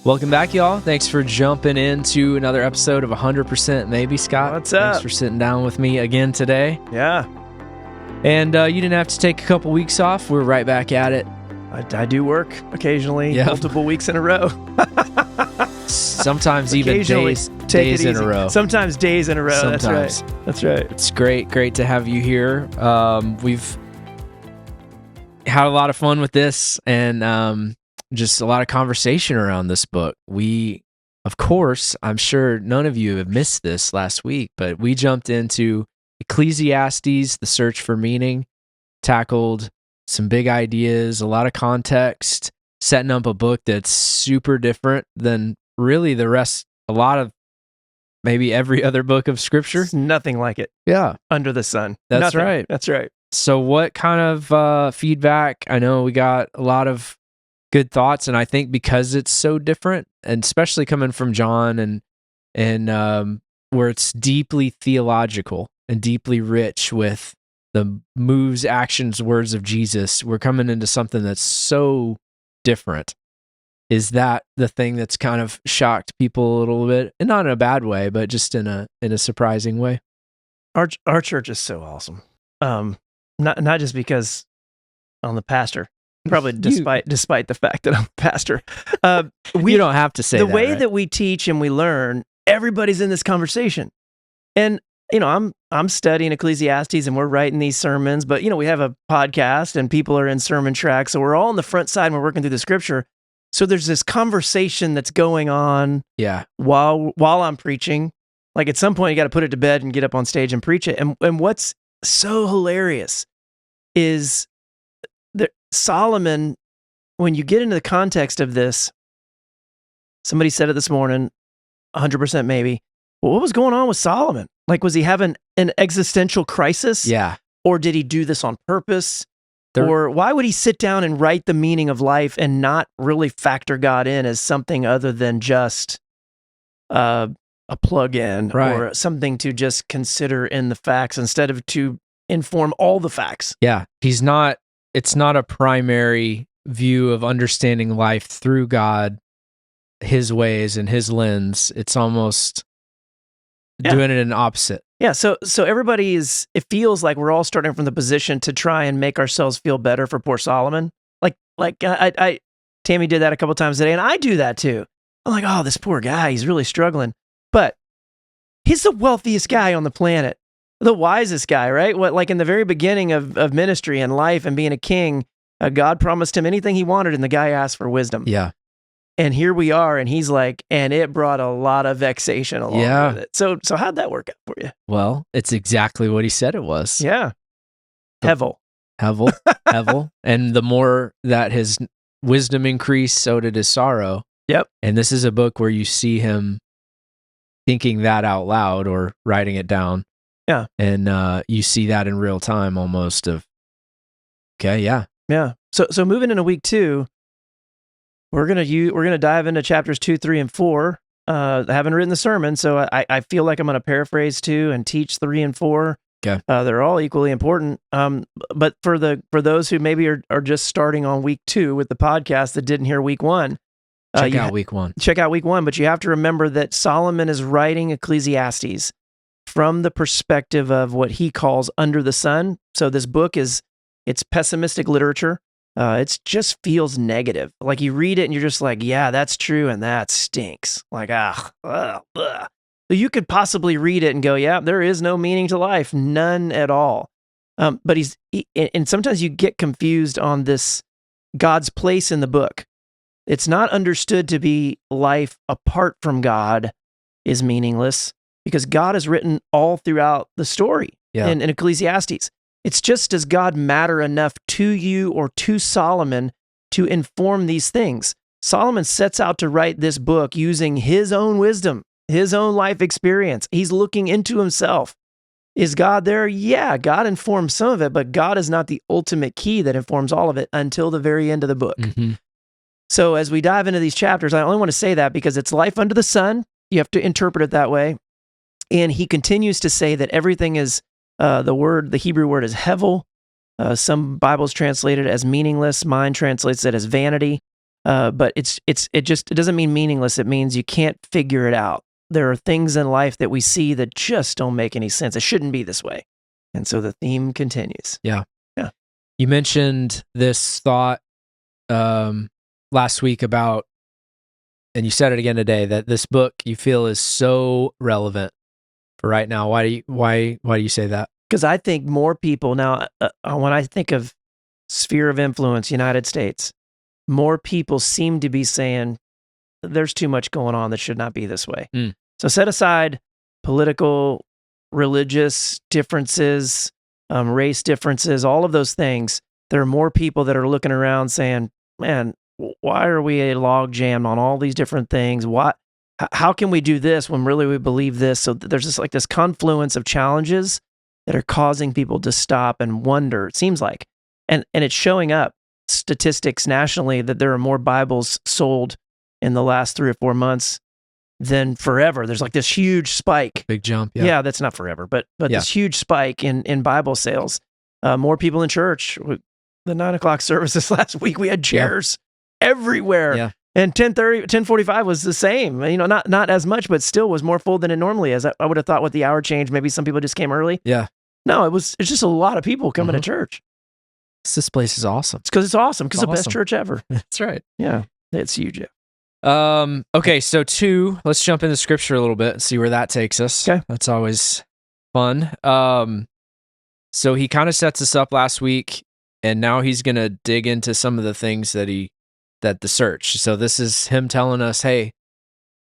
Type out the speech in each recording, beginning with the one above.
Welcome back, y'all. Thanks for jumping into another episode of 100% Maybe, Scott. What's up? Thanks for sitting down with me again today. Yeah. And you didn't have to take a couple weeks off. We're right back at it. I do work occasionally, multiple weeks in a row. Sometimes even days in a row. Sometimes days in a row. Sometimes. That's right. It's great to have you here. We've had a lot of fun with this and just a lot of conversation around this book. We, of course, I'm sure none of you have missed this last week, but we jumped into Ecclesiastes, The Search for Meaning, tackled some big ideas, a lot of context, setting up a book that's super different than really the rest, a lot of maybe every other book of Scripture. It's nothing like it. Yeah. Under the sun. That's nothing. right. That's right. So what kind of feedback? I know we got a lot of good thoughts, and I think because it's so different, and especially coming from John and where it's deeply theological and deeply rich with the moves, actions, words of Jesus, we're coming into something that's so different. Is that the thing that's kind of shocked people a little bit, and not in a bad way, but just in a surprising way? Our church is so awesome. Not just because I'm the pastor. Probably despite the fact that I'm a pastor. You don't have to say the that, way right? that we teach and we learn, everybody's in this conversation. And, I'm studying Ecclesiastes and we're writing these sermons, but, we have a podcast and people are in sermon tracks. So we're all on the front side and we're working through the scripture. So there's this conversation that's going on while I'm preaching. Like at some point you got to put it to bed and get up on stage and preach it. And what's so hilarious is that Solomon, when you get into the context of this, somebody said it this morning, 100% maybe. Well, what was going on with Solomon? Like, was he having an existential crisis? Yeah. Or did he do this on purpose? Or why would he sit down and write the meaning of life and not really factor God in as something other than just a plug-in or something to just consider in the facts instead of to inform all the facts? Yeah. It's not a primary view of understanding life through God, his ways and his lens. It's almost doing it in tammy. Yeah, so everybody it feels like we're all starting from the position to try and make ourselves feel better for poor Solomon. Like Tammy did that a couple times today, and I do that too. I'm like, oh, this poor guy, he's really struggling. But he's the wealthiest guy on the planet, the wisest guy, right? Like in the very beginning of ministry and life and being a king, God promised him anything he wanted, and the guy asked for wisdom. Yeah. And here we are, and he's like, and it brought a lot of vexation along with it. So how'd that work out for you? Well, it's exactly what he said it was. Yeah. Hevel. And the more that his wisdom increased, so did his sorrow. Yep. And this is a book where you see him thinking that out loud or writing it down. Yeah. And you see that in real time almost of, okay, yeah. Yeah. So moving into week 2, we're gonna dive into chapters 2, 3, and 4. I haven't written the sermon, so I feel like I'm gonna paraphrase 2 and teach 3 and 4. Okay. They're all equally important. But for those who maybe are just starting on week 2 with the podcast that didn't hear week 1, check out week 1. Check out week 1, but you have to remember that Solomon is writing Ecclesiastes from the perspective of what he calls under the sun. So this book it's pessimistic literature. It just feels negative. Like you read it and you're just like, yeah, that's true, and that stinks. Like, So you could possibly read it and go, yeah, there is no meaning to life, none at all. But and sometimes you get confused on this God's place in the book. It's not understood to be life apart from God is meaningless because God is written all throughout the story in Ecclesiastes. It's just, does God matter enough to you or to Solomon to inform these things? Solomon sets out to write this book using his own wisdom, his own life experience. He's looking into himself. Is God there? Yeah, God informs some of it, but God is not the ultimate key that informs all of it until the very end of the book. Mm-hmm. So as we dive into these chapters, I only want to say that because it's life under the sun. You have to interpret it that way. And he continues to say that everything is the Hebrew word is hevel. Some Bibles translate it as meaningless. Mine translates it as vanity. But it doesn't mean meaningless. It means you can't figure it out. There are things in life that we see that just don't make any sense. It shouldn't be this way. And so the theme continues. Yeah. Yeah. You mentioned this thought last week about, and you said it again today, that this book you feel is so relevant for right now. Why do you say that? Because I think more people now, when I think of sphere of influence, United States, more people seem to be saying there's too much going on that should not be this way. So set aside political, religious differences, race differences, all of those things. There are more people that are looking around saying, man, why are we log jammed on all these different things? How can we do this when really we believe this? So there's this confluence of challenges that are causing people to stop and wonder, it seems like. And it's showing up, statistics nationally, that there are more Bibles sold in the last 3 or 4 months than forever. There's like this huge spike. Big jump. Yeah, that's not forever, but this huge spike in Bible sales. More people in church. The 9 o'clock services last week, we had chairs everywhere. Yeah. And 10:45 was the same. Not as much, but still was more full than it normally is. I would have thought with the hour change, maybe some people just came early. Yeah. No, it's just a lot of people coming to church. This place is awesome. It's because it's awesome. Because the best church ever. That's right. Yeah, it's huge. Okay, so 2, let's jump into scripture a little bit and see where that takes us. Okay. That's always fun. So he kind of sets us up last week, and now he's going to dig into some of the things that the search. So this is him telling us, hey,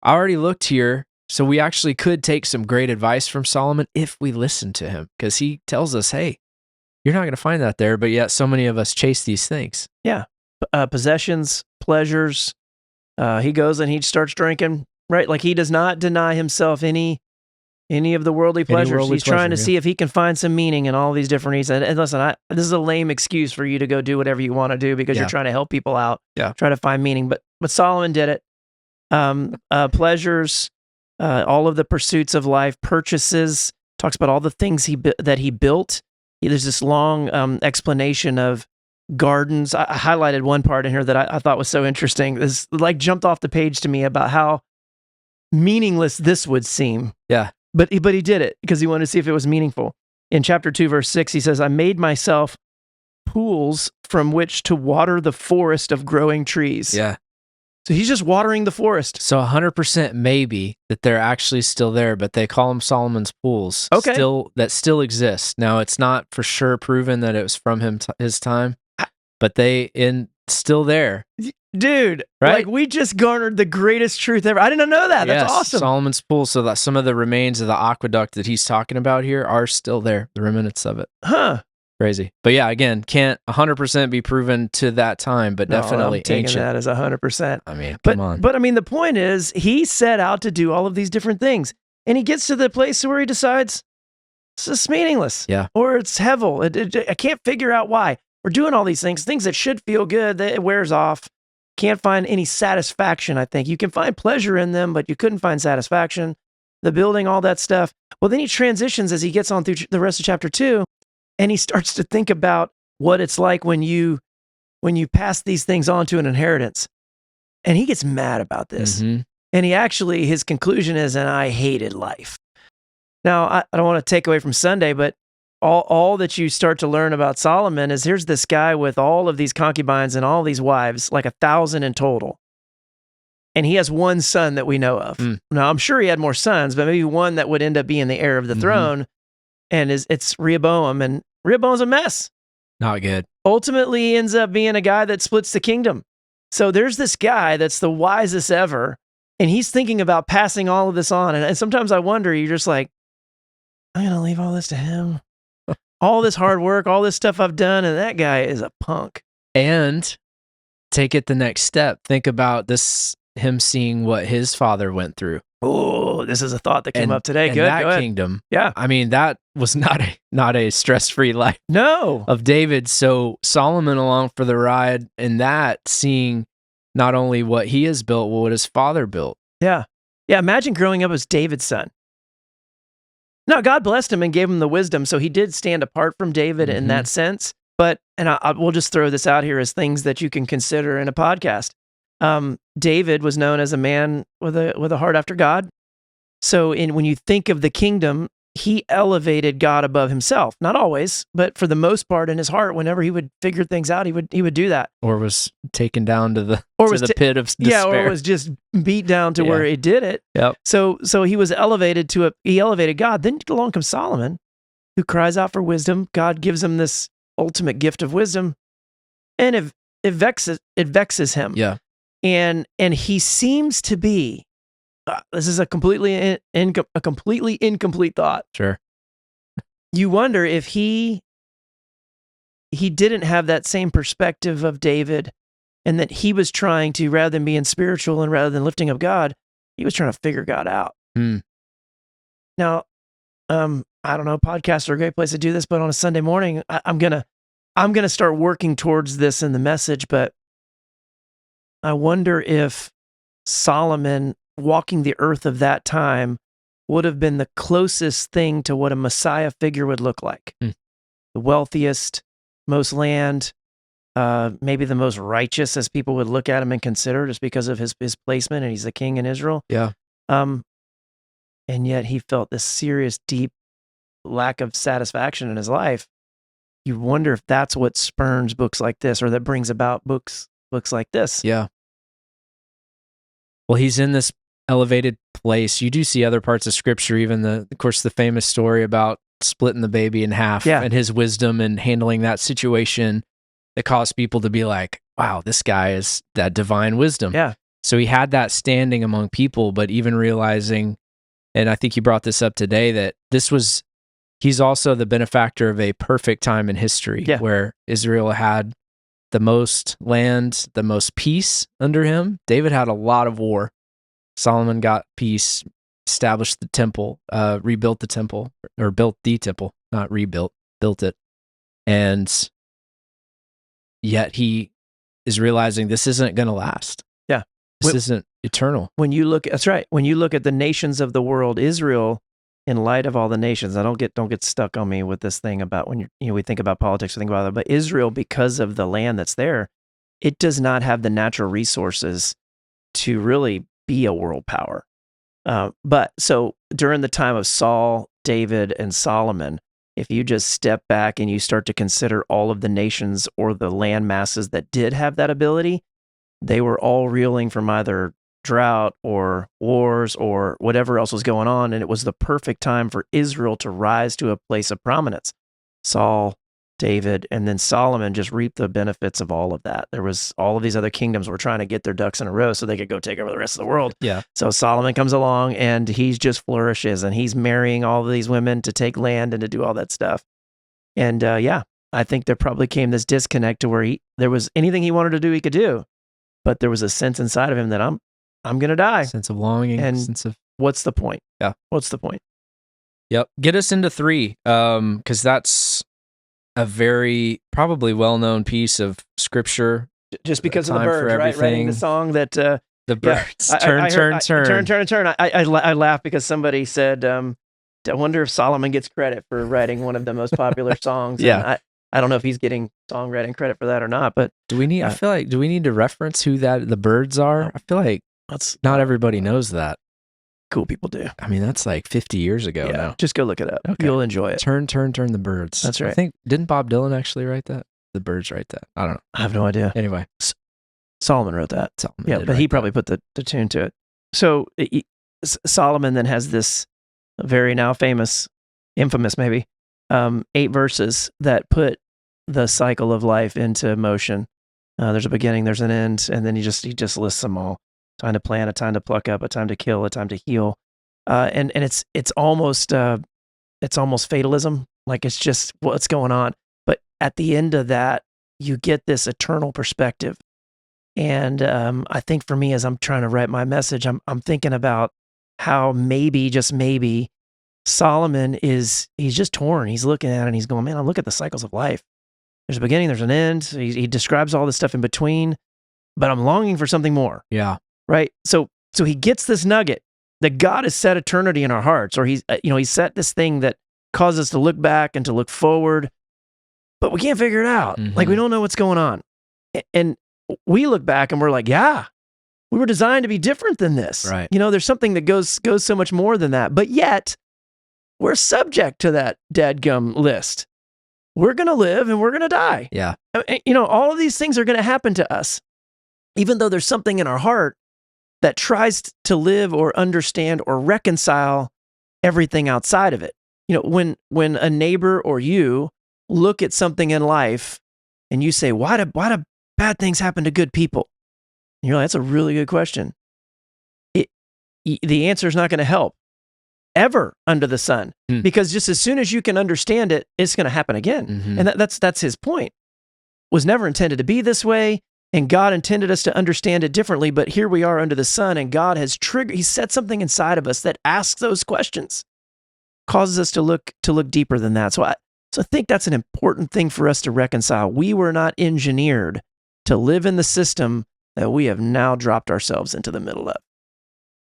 I already looked here, so we actually could take some great advice from Solomon if we listen to him, because he tells us, hey, you're not going to find that there, but yet so many of us chase these things. Yeah. Possessions, pleasures. He goes and he starts drinking, right? Like he does not deny himself any of the worldly pleasures. He's trying to see if he can find some meaning in all these different needs. And listen, this is a lame excuse for you to go do whatever you want to do because you're trying to help people out, try to find meaning. But Solomon did it. Pleasures, all of the pursuits of life, purchases, talks about all the things that he built. There's this long explanation of gardens. I highlighted one part in here that I thought was so interesting. This like jumped off the page to me about how meaningless this would seem. Yeah. But he did it because he wanted to see if it was meaningful. In chapter 2, verse 6, he says, I made myself pools from which to water the forest of growing trees. Yeah. So he's just watering the forest. So 100% maybe that they're actually still there, but they call them Solomon's pools. Okay. That still exist. Now, it's not for sure proven that it was from his time, but still there. Dude, right? Like we just garnered the greatest truth ever. I didn't know that. That's awesome. Solomon's pool, so that some of the remains of the aqueduct that he's talking about here are still there, the remnants of it. Huh. Crazy. But yeah, again, can't 100% be proven to that time, but definitely I'm taking ancient. that as 100%. I mean, come on. But I mean, the point is, he set out to do all of these different things, and he gets to the place where he decides it's just meaningless. Yeah. Or it's hevel. I can't figure out why. We're doing all these things that should feel good, that it wears off. Can't find any satisfaction, I think. You can find pleasure in them, but you couldn't find satisfaction. The building, all that stuff. Well, then he transitions as he gets on through the rest of chapter 2, and he starts to think about what it's like when you pass these things on to an inheritance. And he gets mad about this. Mm-hmm. And his conclusion is, and I hated life. Now, I don't want to take away from Sunday, but all that you start to learn about Solomon is here's this guy with all of these concubines and all these wives, like 1,000 in total. And he has one son that we know of. Now, I'm sure he had more sons, but maybe one that would end up being the heir of the throne. And it's Rehoboam. And Rehoboam's a mess. Not good. Ultimately, he ends up being a guy that splits the kingdom. So there's this guy that's the wisest ever, and he's thinking about passing all of this on. And sometimes I wonder, you're just like, I'm going to leave all this to him. All this hard work, all this stuff I've done, and that guy is a punk. And take it the next step. Think about him seeing what his father went through. Oh, this is a thought that came up today. Good. That kingdom. Yeah. I mean, that was not a stress-free life. No. Of David. So Solomon along for the ride, and that seeing not only what he has built, but what his father built. Yeah. Yeah. Imagine growing up as David's son. Now, God blessed him and gave him the wisdom, so he did stand apart from David in that sense. But, and we'll just throw this out here as things that you can consider in a podcast. David was known as a man with a heart after God. So when you think of the kingdom, he elevated God above himself. Not always, but for the most part in his heart, whenever he would figure things out, he would do that. Or was taken down to the pit of despair. Yeah, or was just beat down to where it did it. Yep. So he was elevated he elevated God. Then along comes Solomon, who cries out for wisdom. God gives him this ultimate gift of wisdom, and it vexes him. Yeah. And he seems to be. This is a completely incomplete thought. Sure. You wonder if he didn't have that same perspective of David, and that he was trying to, rather than being spiritual and rather than lifting up God, he was trying to figure God out. Now, I don't know, podcasts are a great place to do this, but on a Sunday morning, I'm gonna start working towards this in the message, but I wonder if Solomon walking the earth of that time would have been the closest thing to what a Messiah figure would look like. The wealthiest, most land, maybe the most righteous as people would look at him and consider, just because of his placement, and he's the king in Israel. Yeah. And yet he felt this serious, deep lack of satisfaction in his life. You wonder if that's what spurns books like this, or that brings about books like this. Yeah. Well, he's in this elevated place. You do see other parts of scripture, even of course, the famous story about splitting the baby in half, and his wisdom in handling that situation that caused people to be like, wow, this guy is that divine wisdom. Yeah. So he had that standing among people, but even realizing, and I think you brought this up today, that he's also the benefactor of a perfect time in history where Israel had the most land, the most peace under him. David had a lot of war. Solomon got peace, established the temple, rebuilt the temple, or built the temple, not rebuilt, built it. And yet he is realizing this isn't going to last. Yeah. This isn't eternal. That's right. When you look at the nations of the world, Israel, in light of all the nations, I don't get stuck on me with this thing about when we think about politics, we think about that, but Israel, because of the land that's there, it does not have the natural resources to really be a world power. But so during the time of Saul, David, and Solomon, if you just step back and you start to consider all of the nations or the land masses that did have that ability, they were all reeling from either drought or wars or whatever else was going on, and it was the perfect time for Israel to rise to a place of prominence. Saul, David, and then Solomon just reaped the benefits of all of that. There was all of these other kingdoms were trying to get their ducks in a row so they could go take over the rest of the world. Yeah. So Solomon comes along and he's just flourishes, and he's marrying all of these women to take land and to do all that stuff. And I think there probably came this disconnect to where there was anything he wanted to do, he could do, but there was a sense inside of him that I'm going to die. Sense of longing, and sense of what's the point? Yeah. What's the point? Yep. Get us into 3, because that's a very probably well-known piece of scripture. Just because of the birds, right? Writing the song that the birds turn. I laugh because somebody said, I wonder if Solomon gets credit for writing one of the most popular songs. Yeah. And I don't know if he's getting songwriting credit for that or not, but do we need to reference who the birds are? I feel like not everybody knows that. Cool people do. I mean, that's like 50 years ago now. Just go look it up. Okay. You'll enjoy it. Turn the birds. That's right. I think, didn't Bob Dylan actually write that? The birds write that. I don't know. I have no idea. Anyway. Solomon wrote that. But he probably put the tune to it. So Solomon then has this very now infamous maybe, 8 verses that put the cycle of life into motion. There's a beginning, there's an end, and then he just lists them all. Time to plant, a time to pluck up, a time to kill, a time to heal. And it's almost fatalism. Like it's just what's going on. But at the end of that, you get this eternal perspective. And I think for me, as I'm trying to write my message, I'm thinking about how maybe, just maybe, Solomon he's just torn. He's looking at it and he's going, man, I look at the cycles of life. There's a beginning, there's an end. He describes all this stuff in between, but I'm longing for something more. Yeah. Right. So he gets this nugget that God has set eternity in our hearts, or he's set this thing that causes us to look back and to look forward, but we can't figure it out. Mm-hmm. Like we don't know what's going on. And we look back and we're like, yeah, We were designed to be different than this. Right. There's something that goes so much more than that. But yet, we're subject to that dadgum list. We're going to live and we're going to die. Yeah. All of these things are going to happen to us, even though there's something in our heart that tries to live or understand or reconcile everything outside of it. When a neighbor or you look at something in life and you say, why do bad things happen to good people? And you're like, that's a really good question. The answer is not going to help ever under the sun, because just as soon as you can understand it, it's going to happen again. Mm-hmm. And that's his point. Was never intended to be this way, and God intended us to understand it differently, but here we are under the sun, and God has he set something inside of us that asks those questions, causes us to look deeper than that. So I think that's an important thing for us to reconcile. We were not engineered to live in the system that we have now dropped ourselves into the middle of.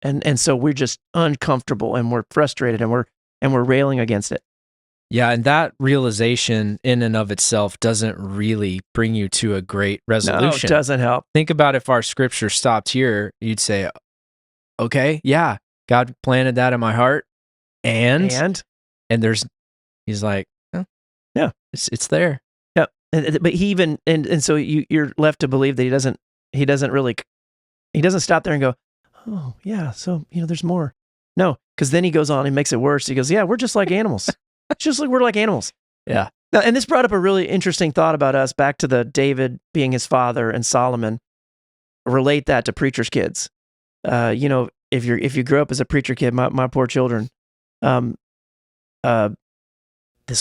And so we're just uncomfortable, and we're frustrated, and we're railing against it. Yeah, and that realization in and of itself doesn't really bring you to a great resolution. No, it doesn't help. Think about if our scripture stopped here, you'd say, okay, yeah, God planted that in my heart, and he's like, oh, yeah, it's there. Yeah, but he even and so you're left to believe that he doesn't stop there and go, oh, yeah, so, there's more. No, because then he goes on and makes it worse. He goes, yeah, we're just like animals. It's just like we're like animals. Yeah. Now, and this brought up a really interesting thought about us, back to the David being his father and Solomon. Relate that to preachers' kids. If you grew up as a preacher kid, my poor children, this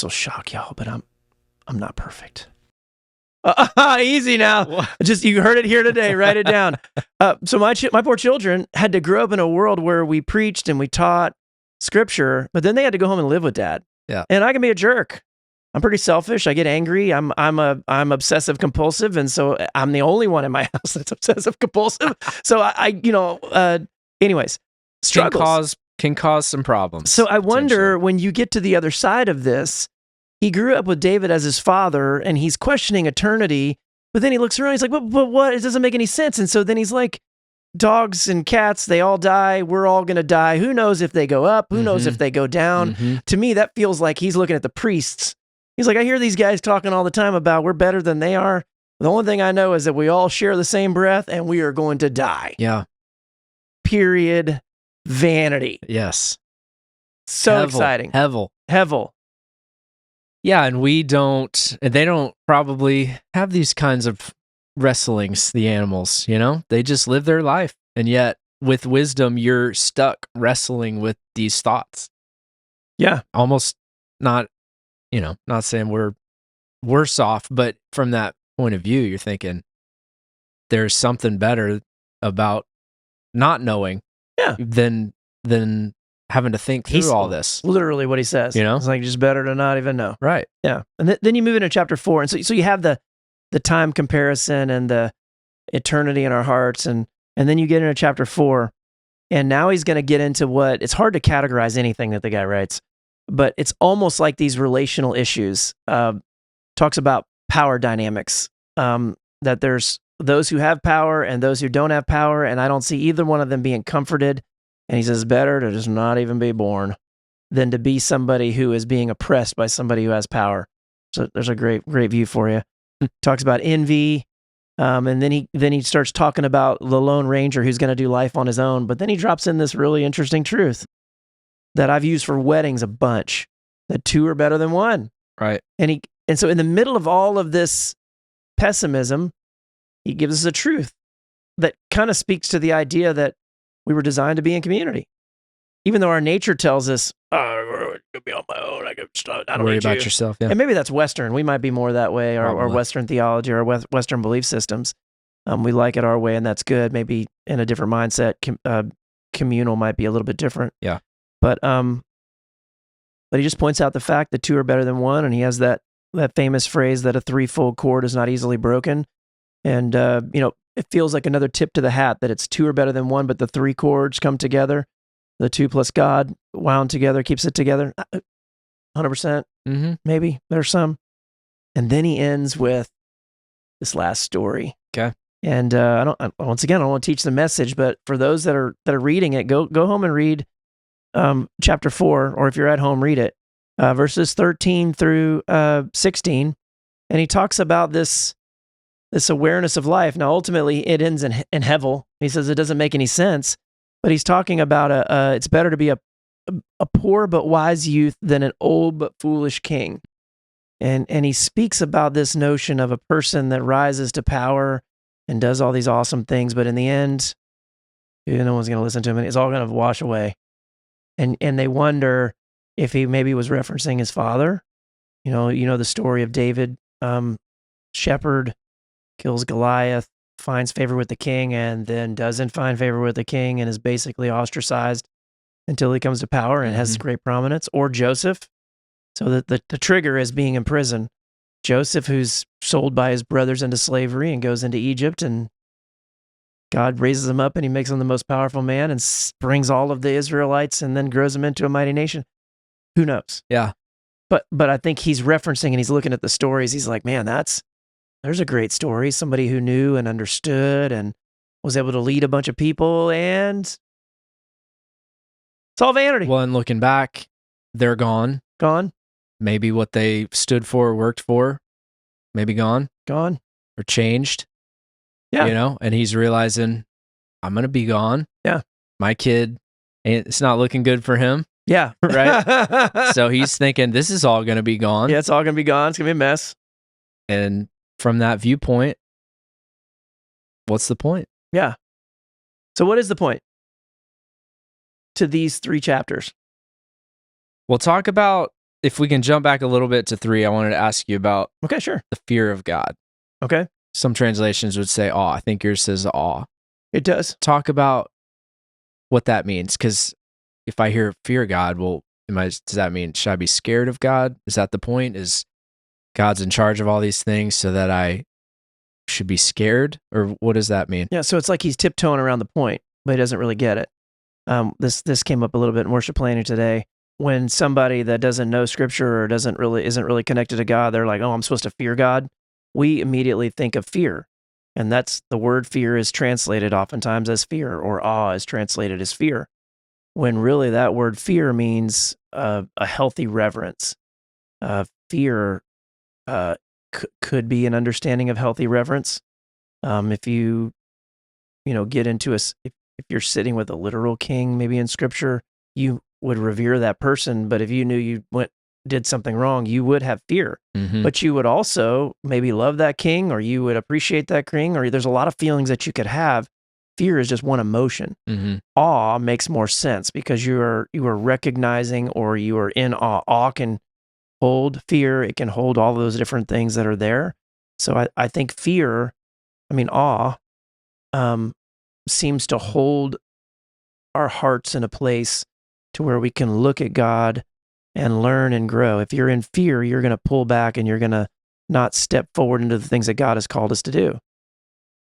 will shock y'all, but I'm not perfect. Easy now. Just, you heard it here today. Write it down. So my poor children had to grow up in a world where we preached and we taught scripture, but then they had to go home and live with dad. Yeah. And I can be a jerk. I'm pretty selfish. I get angry. I'm obsessive compulsive, and so I'm the only one in my house that's obsessive compulsive. So anyways, struggles can cause some problems. So I wonder, when you get to the other side of this, he grew up with David as his father, and he's questioning eternity, but then he looks around, he's like, but what? It doesn't make any sense. And so then he's like, dogs and cats, they all die. We're all going to die. Who knows if they go up? Who knows if they go down? To me, that feels like he's looking at the priests. He's like, I hear these guys talking all the time about we're better than they are. The only thing I know is that we all share the same breath, and we are going to die. Yeah. Period. Vanity. Yes. So exciting. Hevel. Yeah, and they don't probably have these kinds of wrestlings, the animals, they just live their life. And yet with wisdom, you're stuck wrestling with these thoughts. Yeah. Almost not saying we're worse off, but from that point of view, you're thinking there's something better about not knowing than having to think through all this. Literally what he says. It's like, just better to not even know. Right. Yeah. And then you move into chapter 4. And so you have the time comparison and the eternity in our hearts. And then you get into chapter 4. And now he's going to get into what, it's hard to categorize anything that the guy writes, but it's almost like these relational issues. Talks about power dynamics, that there's those who have power and those who don't have power. And I don't see either one of them being comforted. And he says, better to just not even be born than to be somebody who is being oppressed by somebody who has power. So there's a great view for you. Talks about envy. And then he starts talking about the Lone Ranger who's going to do life on his own. But then he drops in this really interesting truth that I've used for weddings a bunch, that two are better than one. Right. And so in the middle of all of this pessimism, he gives us a truth that kind of speaks to the idea that we were designed to be in community. Even though our nature tells us, I'm going to be on my own. I don't worry need about you. yourself. Yeah. And maybe that's Western. We might be more that way, or Western theology, or Western belief systems. We like it our way, and that's good. Maybe in a different mindset, communal might be a little bit different. Yeah. But he just points out the fact that two are better than one, and he has that famous phrase that a threefold cord is not easily broken. And, it feels like another tip to the hat that it's two are better than one, but the three chords come together. The two plus God wound together keeps it together. 100%. Maybe there's some. And then he ends with this last story. Okay. And I don't want to teach the message, but for those that are reading it, go home and read chapter 4, or if you're at home, read it, verses 13 through 16, and he talks about this awareness of life. Now, ultimately, it ends in hevel. He says it doesn't make any sense, but he's talking about it's better to be a poor but wise youth than an old but foolish king. And he speaks about this notion of a person that rises to power and does all these awesome things, but in the end, no one's going to listen to him, and it's all going to wash away. And they wonder if he maybe was referencing his father. You know the story of David, shepherd, kills Goliath, finds favor with the king, and then doesn't find favor with the king and is basically ostracized until he comes to power and has great prominence. Or Joseph. So that the trigger is being in prison. Joseph, who's sold by his brothers into slavery and goes into Egypt, and God raises him up and he makes him the most powerful man and brings all of the Israelites and then grows them into a mighty nation. Who knows? Yeah. But I think he's referencing and he's looking at the stories. He's like, man, there's a great story. Somebody who knew and understood and was able to lead a bunch of people, and it's all vanity. Well, and looking back, they're gone. Gone. Maybe what they stood for, worked for, maybe gone. Gone. Or changed. Yeah. And he's realizing, I'm going to be gone. Yeah. My kid, it's not looking good for him. Yeah. Right? So he's thinking, this is all going to be gone. Yeah, it's all going to be gone. It's going to be a mess. And from that viewpoint, what's the point? Yeah. So what is the point to these 3 chapters? We'll talk about, if we can jump back a little bit to 3, I wanted to ask you about Okay, sure. the fear of God. Okay. Some translations would say awe. I think yours says awe. It does. Talk about what that means, because if I hear fear God, well, does that mean, should I be scared of God? Is that the point? Is God's in charge of all these things so that I should be scared? Or what does that mean? Yeah, so it's like he's tiptoeing around the point, but he doesn't really get it. This came up a little bit in worship planning today. When somebody that doesn't know scripture or isn't really connected to God, they're like, oh, I'm supposed to fear God. We immediately think of fear. And that's the word fear is translated oftentimes as fear, or awe is translated as fear. When really that word fear means a healthy reverence. Fear could be an understanding of healthy reverence. If you get into if you're sitting with a literal king, maybe in scripture, you would revere that person. But if you knew you did something wrong, you would have fear. Mm-hmm. But you would also maybe love that king, or you would appreciate that king, or there's a lot of feelings that you could have. Fear is just one emotion. Mm-hmm. Awe makes more sense because you are recognizing, or you are in awe. Awe can hold fear. It can hold all those different things that are there. So I think awe seems to hold our hearts in a place to where we can look at God and learn and grow. If you're in fear, you're going to pull back and you're going to not step forward into the things that God has called us to do.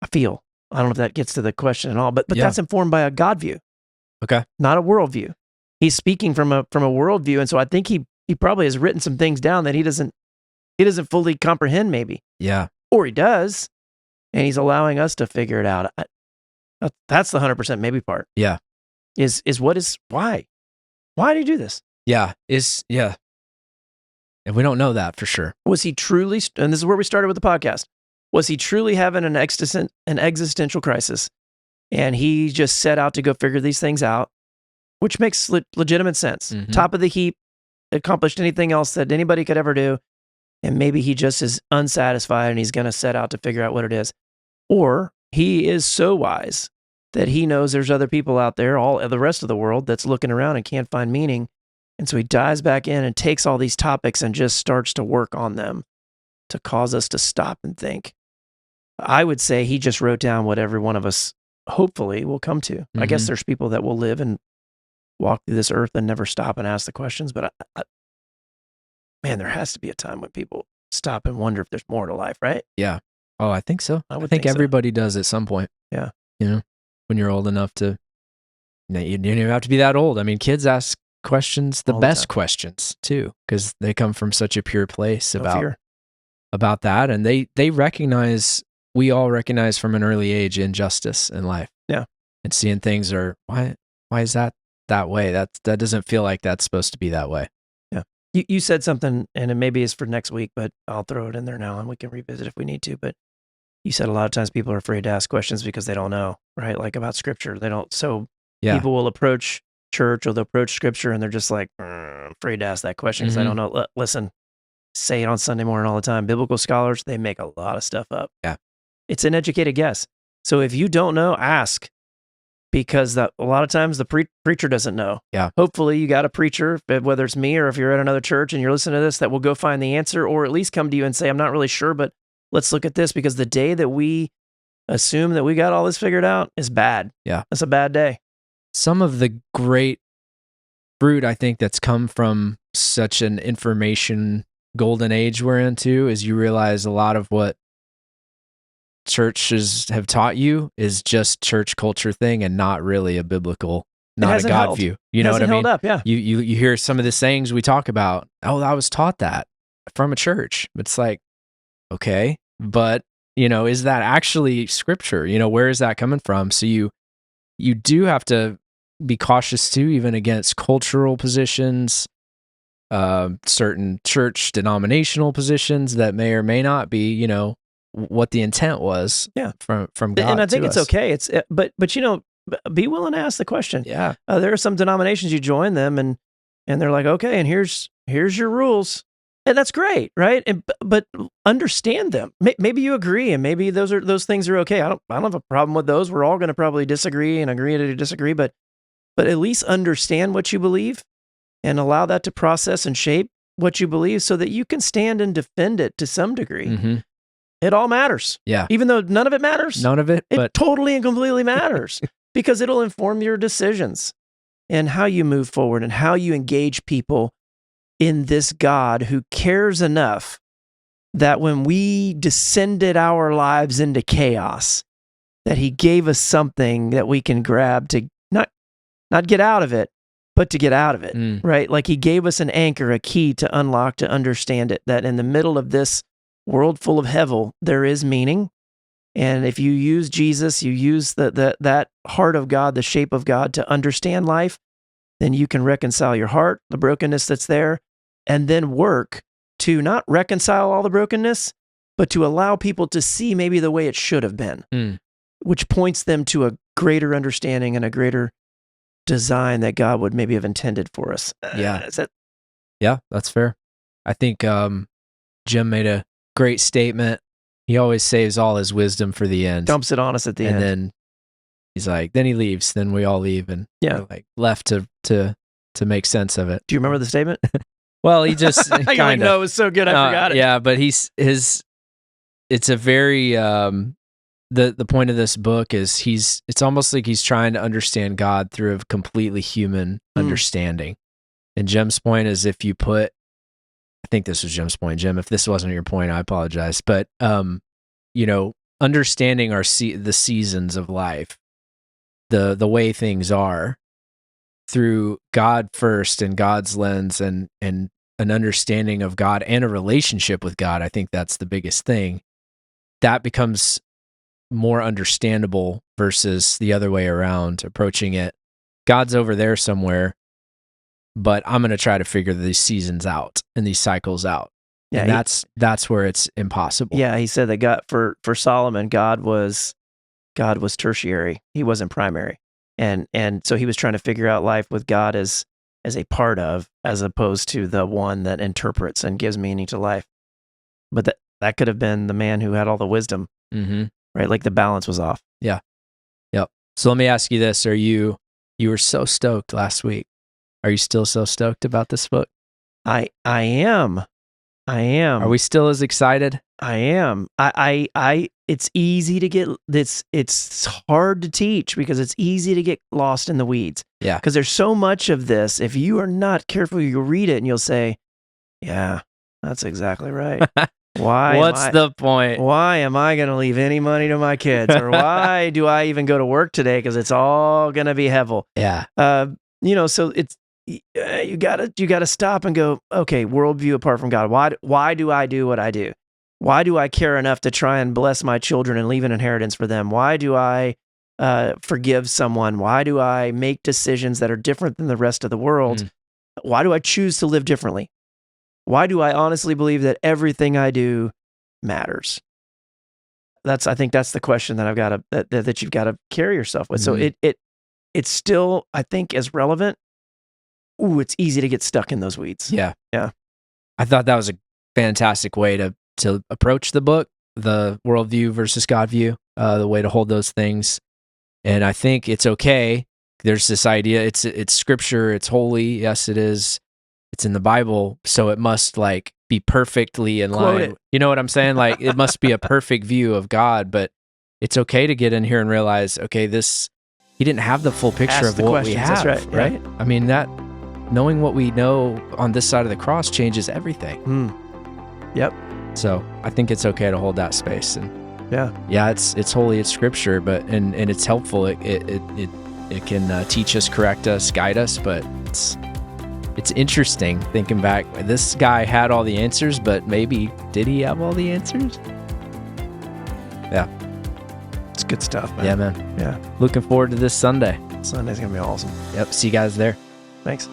I don't know if that gets to the question at all, but Yeah. That's informed by a God view. Okay. Not a worldview. He's speaking from a worldview, and so I think he probably has written some things down that he doesn't fully comprehend, maybe. Yeah. Or he does, and he's allowing us to figure it out. That's the 100% maybe part. Yeah. Why? Why did he do this? Yeah. And we don't know that for sure. Was he truly, and this is where we started with the podcast, was he truly having an existential crisis? And he just set out to go figure these things out, which makes legitimate sense. Mm-hmm. Top of the heap, accomplished anything else that anybody could ever do. And maybe he just is unsatisfied and he's going to set out to figure out what it is. Or he is so wise that he knows there's other people out there, all the rest of the world, that's looking around and can't find meaning. And so he dives back in and takes all these topics and just starts to work on them to cause us to stop and think. I would say he just wrote down what every one of us hopefully will come to. I guess there's people that will live and walk through this earth and never stop and ask the questions. But man, there has to be a time when people stop and wonder if there's more to life, right? Yeah. Oh, I think so. I would think think so. everybody does at some point. Yeah. When you're old enough to, you don't even have to be that old. I mean, kids ask questions, the All the best time. questions too, because they come from such a pure place No fear. about that. And they recognize we all recognize from an early age injustice in life. Yeah. And seeing things are, why is that way? That doesn't feel like that's supposed to be that way. Yeah. You said something, and it maybe is for next week, but I'll throw it in there now and we can revisit if we need to. But you said a lot of times people are afraid to ask questions because they don't know, right? Like about scripture. They don't. So people will approach church or they'll approach scripture and they're just like, I'm afraid to ask that question because I don't know. Listen, say it on Sunday morning all the time. Biblical scholars, they make a lot of stuff up. Yeah. It's an educated guess. So if you don't know, ask, because a lot of times the preacher doesn't know. Yeah. Hopefully you got a preacher, whether it's me or if you're at another church and you're listening to this, that will go find the answer or at least come to you and say, I'm not really sure, but let's look at this, because the day that we assume that we got all this figured out is bad. Yeah. That's a bad day. Some of the great fruit, I think, that's come from such an information golden age we're into is you realize a lot of what churches have taught you is just church culture thing and not really a biblical, not a God view. You know what I mean? Held up, yeah. You hear some of the sayings we talk about, oh, I was taught that from a church. It's like, okay, but is that actually scripture? Where is that coming from? So you do have to be cautious too, even against cultural positions, certain church denominational positions that may or may not be, what the intent was from God. And I think to it's us. okay. It's but be willing to ask the question. Yeah. There are some denominations you join them and they're like, okay, and here's your rules. And that's great, right? But understand them. Maybe you agree, and maybe those things are okay. I don't have a problem with those. We're all going to probably disagree and agree to disagree, but at least understand what you believe and allow that to process and shape what you believe so that you can stand and defend it to some degree. Mm-hmm. It all matters. Yeah. Even though none of it matters. None of it. It totally and completely matters because it'll inform your decisions and how you move forward and how you engage people in this God who cares enough that when we descended our lives into chaos, that he gave us something that we can grab to not get out of it, but to get out of it, right? Like he gave us an anchor, a key to unlock, to understand it, that in the middle of this world full of hevel, there is meaning. And if you use Jesus, you use that heart of God, the shape of God to understand life, then you can reconcile your heart, the brokenness that's there, and then work to not reconcile all the brokenness, but to allow people to see maybe the way it should have been, which points them to a greater understanding and a greater design that God would maybe have intended for us. Yeah. Yeah, that's fair. I think Jim made a great statement. He always saves all his wisdom for the end. Dumps it on us at the end. And then he's like, then he leaves, then we all leave, and we're like left to make sense of it. Do you remember the statement? Well, he just kind of. No, it was so good, I forgot it. Yeah, but it's a very the point of this book is it's almost like he's trying to understand God through a completely human understanding. And Jim's point is, if you put, I think this was Jim's point, Jim, if this wasn't your point, I apologize, but understanding the seasons of life, the way things are, through God first and God's lens and an understanding of God and a relationship with God, I think that's the biggest thing. That becomes more understandable versus the other way around, approaching it. God's over there somewhere, but I'm going to try to figure these seasons out and these cycles out. Yeah, and that's where it's impossible. Yeah, he said that God, for Solomon, God was tertiary. He wasn't primary. And so he was trying to figure out life with God as a part of, as opposed to the one that interprets and gives meaning to life. But that could have been the man who had all the wisdom, right? Like the balance was off. Yeah. Yep. So let me ask you this. You were so stoked last week. Are you still so stoked about this book? I am. Are we still as excited? I am. It's easy to get, it's hard to teach because it's easy to get lost in the weeds. Yeah. Because there's so much of this. If you are not careful, you'll read it and you'll say, yeah, that's exactly right. What's the point? Why am I going to leave any money to my kids? Or why do I even go to work today? Because it's all going to be hevel. Yeah. So it's, you gotta stop and go, okay, worldview apart from God. Why do I do what I do? Why do I care enough to try and bless my children and leave an inheritance for them? Why do I forgive someone? Why do I make decisions that are different than the rest of the world? Why do I choose to live differently? Why do I honestly believe that everything I do matters? I think that's the question that I've got to that you've got to carry yourself with. So it's still, I think, as relevant. Ooh, it's easy to get stuck in those weeds. Yeah. I thought that was a fantastic way to approach the book, the worldview versus God view, the way to hold those things. And I think it's okay. There's this idea, it's scripture, it's holy. Yes, it is. It's in the Bible, so it must like be perfectly in line. You know what I'm saying? Like it must be a perfect view of God, but it's okay to get in here and realize, okay, he didn't have the full picture of what we have. That's right. I mean, that knowing what we know on this side of the cross changes everything. Yep. So I think it's okay to hold that space. And yeah, it's holy, it's scripture, but and it's helpful. It can teach us, correct us, guide us, but it's interesting thinking back. This guy had all the answers, but maybe did he have all the answers? Yeah, it's good stuff, man. Yeah, man. Yeah, looking forward to this Sunday. Sunday's gonna be awesome. Yep. See you guys there. Thanks.